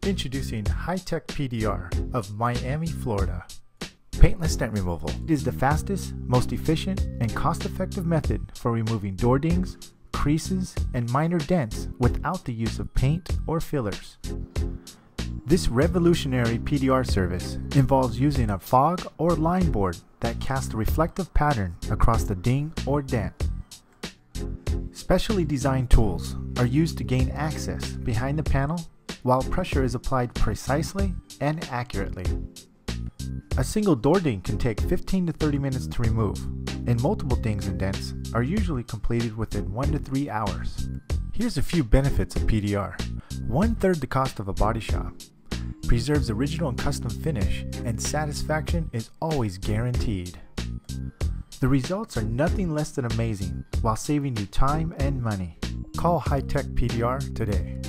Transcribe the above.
Introducing High-Tech PDR of Miami, Florida. Paintless dent removal is the fastest, most efficient, and cost-effective method for removing door dings, creases, and minor dents without the use of paint or fillers. This revolutionary PDR service involves using a fog or line board that casts a reflective pattern across the ding or dent. Specially designed tools are used to gain access behind the panel while pressure is applied precisely and accurately. A single door ding can take 15 to 30 minutes to remove, and multiple dings and dents are usually completed within 1 to 3 hours. Here's a few benefits of PDR. 1/3 the cost of a body shop, preserves original and custom finish, and satisfaction is always guaranteed. The results are nothing less than amazing while saving you time and money. Call High-Tech PDR today.